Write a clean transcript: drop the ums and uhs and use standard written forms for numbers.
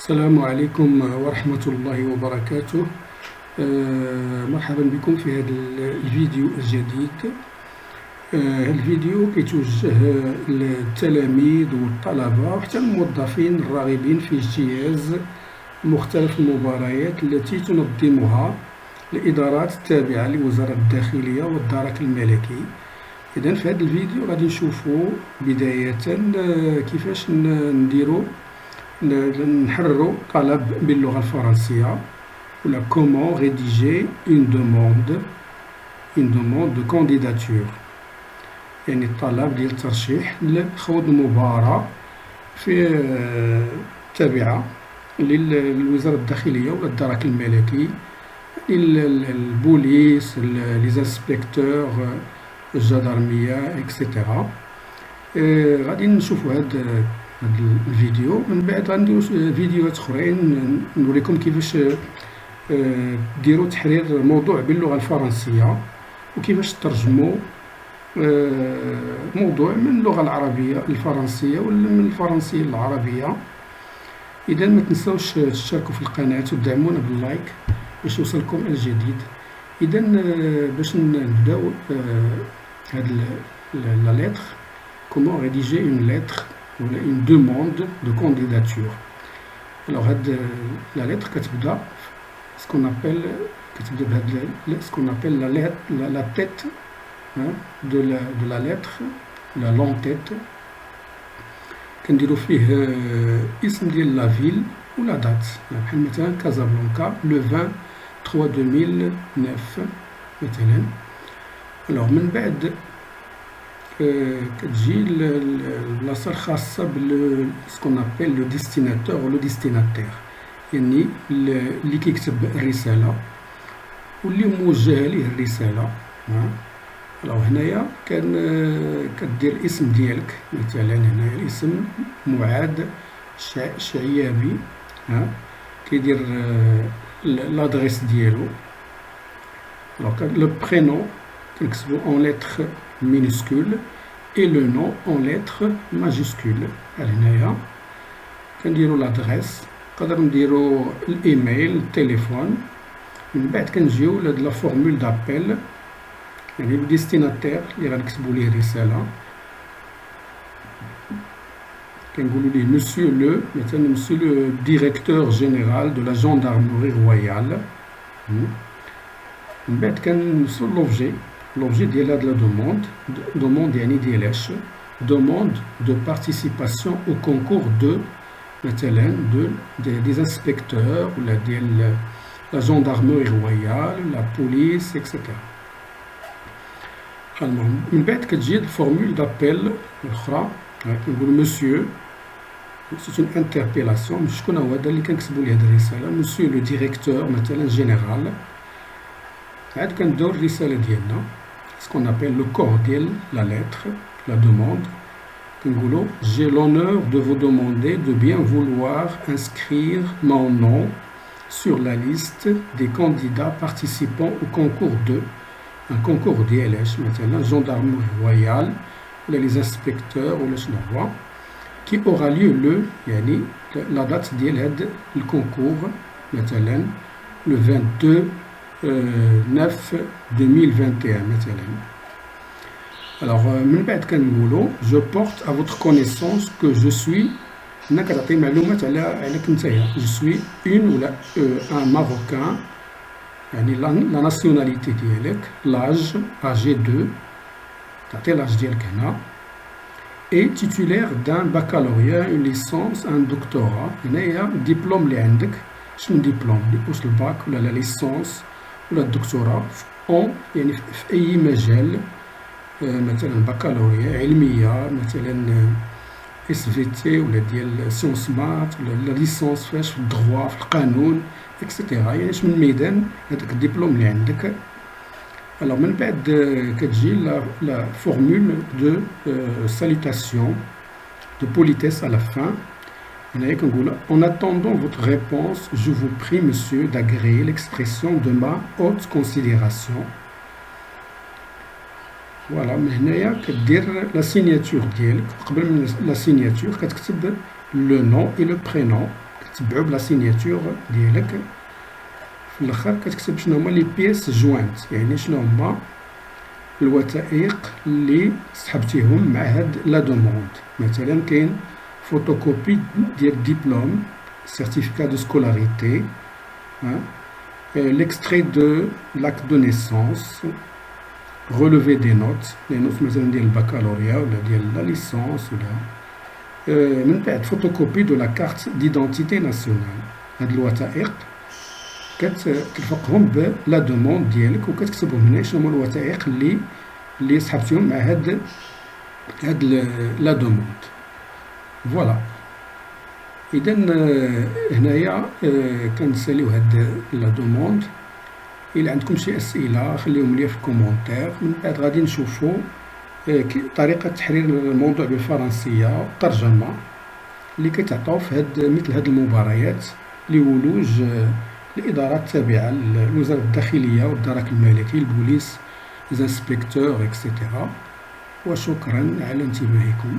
السلام عليكم ورحمة الله وبركاته. مرحبا بكم في هذا الفيديو الجديد. هذا الفيديو كيتوجه للتلاميذ والطلبة وحتى الموظفين الراغبين في اجتياز مختلف المباريات التي تنظمها الإدارات التابعة لوزارة الداخلية والدرك الملكي. إذن في هذا الفيديو غادي نشوفوا بداية كيفاش نحرروا طلب باللغة الفرنسية ولا comment rédiger une demande de candidature، يعني الطلب ديال الترشيح لخوض مباراة في تابعة للوزارة الداخلية ولا الدرك الملكي، البوليس، لي زانسبكتور، الجدرمية اكسيتيرا. غادي نشوفوا هاد الفيديو، من بعد غنديرو فيديوهات اخرين نوريكم كيفاش ديروا تحرير موضوع باللغة الفرنسية وكيفاش ترجموا موضوع من اللغة العربية للفرنسية ولا من الفرنسية للعربية. إذا ما تنسوش تشتركوا في القناة وتدعمونا باللايك باش يوصلكم الجديد. إذا باش نبداو هاد لا لتر، comment rédiger une lettre ou une demande de candidature. Alors la lettre كتبدا ce qu'on appelle la tête de la lettre, la longue tête. كنديرو فيه اسم ديال لا فيل ولا دات، بحال مثلا كازابلانكا لو 23/2009 مثلا. alors من بعد كتجي البلاصه الخاصه بال سكون ابل لو ديستيناتور و لو ديستيناتير، يعني اللي كيكتب الرساله واللي موجهه ليه الرساله. alors هنايا كدير الاسم ديالك، مثلا هنايا الاسم معاذ شعيابي، كيدير لادريس ديالو. alors le prénom كنكتبو en lettres minuscules et le nom en lettres majuscules. هنايا كنديرو لادريس، نقدر نديرو الايميل، التليفون. من بعد كنجيو لهاد لا فورمول دابيل، يعني لو ديستيناتير اللي غنكتبو ليه الرسالة كنقولو ليه مسيو لو، مثلا مسيو لو ديريكتور جينيرال دو لا جوندارموري رويال. من بعد كنوصلو لوبجي ديال هاد لا دوموند يعني ديال اش، دوموند دو بارتيسيباسيون او كونكور دو، مثلا دي انسبكتور ولا ديال لا جوندارموري رويال، لا بوليس اكسيتيرا. المهم من بعد كتجي الفورمول دابيل الاخرى، كنقولو مسيو، سي اون انتربيلاسيون، شكون هو هذا اللي كنكتبو ليه هاد الرساله، مسيو لو ديريكتور مثلا جينيرال. عاد كنديرو الرساله ديالنا سكون ابل لو كور ديال لا لتر لا دوموند، كنقولو j'ai l'honneur de vous demander de bien vouloir inscrire mon nom sur la liste des candidats participant au concours de un concours DLH مثلا gendarmerie royale ولا les inspecteurs ولا شنو هو، qui aura lieu le يعني la date ديال هاد الكونكور مثلا le 22/9/2021 مثلا. alors من بعد كنقولو je porte à votre connaissance que je suis، هنا كتعطي معلومات عليك نتايا، je suis une ولا un marocain، يعني لا ناسيوناليتي ديالك، لاج âgé 2، تعطي لاج ديالك هنا، et titulaire d'un baccalauréat، une licence، un doctorat. هنايا الدبلوم اللي عندك شنو دبلوم، واش الباك ولا لا ليسونس ولا الدكتوراه يعني في اي مجال، مثلا بكالوريا علميه، مثلا اس في تي ولا ديال سيونس مات ولا لا ليسونس فاش في الدغوا في القانون اكسيتيرا، يعني من ميدان هذاك الدبلوم اللي عندك. alors من بعد كتجي لا فورمول دو salutation de politesse à la fin. هنايا كنقول en attendant votre réponse je vous prie monsieur d'agréer l'expression de ma haute considération. فوالا من هنايا كدير لا سيناتور ديالك، قبل من لا سيناتور كتكتب لو نون اي لو برينون كتبعو بلا سينياتور ديالك. في الاخر كتكتب شنو هما لي بيس جوانت، يعني شنو هما الوثائق اللي سحبتيهم مع هاد لا دوموند. مثلا كاين فوتوكوبي ديال ديبلوم، سيرتيفيكا دو سكولاريتي، l'extrait de l'acte de naissance, relevé des notes، les notes مثلا ديال البكالوريا ولا ديال لا ليسونس ولا من بعد فوتوكوبي دو لا كارت ديدونتيتي ناسيونال. هاد الوثائق كترفقهم بلا دوموند ديالك وكتكتبهم هنا شنو هما الوثائق اللي سحبتيهم مع هاد لا دوموند. فوالا، اذا هنايا كنساليو هاد لا دوموند. الا عندكم شي اسئله خليهم لي في الكومونتير، من بعد غادي نشوفوا طريقه تحرير الموضوع بالفرنسيه والترجمه اللي كتعطاو في مثل هاد المباريات لولوج الادارات التابعه لوزاره الداخليه والدرك الملكي، البوليس، زانسبكتور اكسيتيرا. وشكرا على انتباهكم.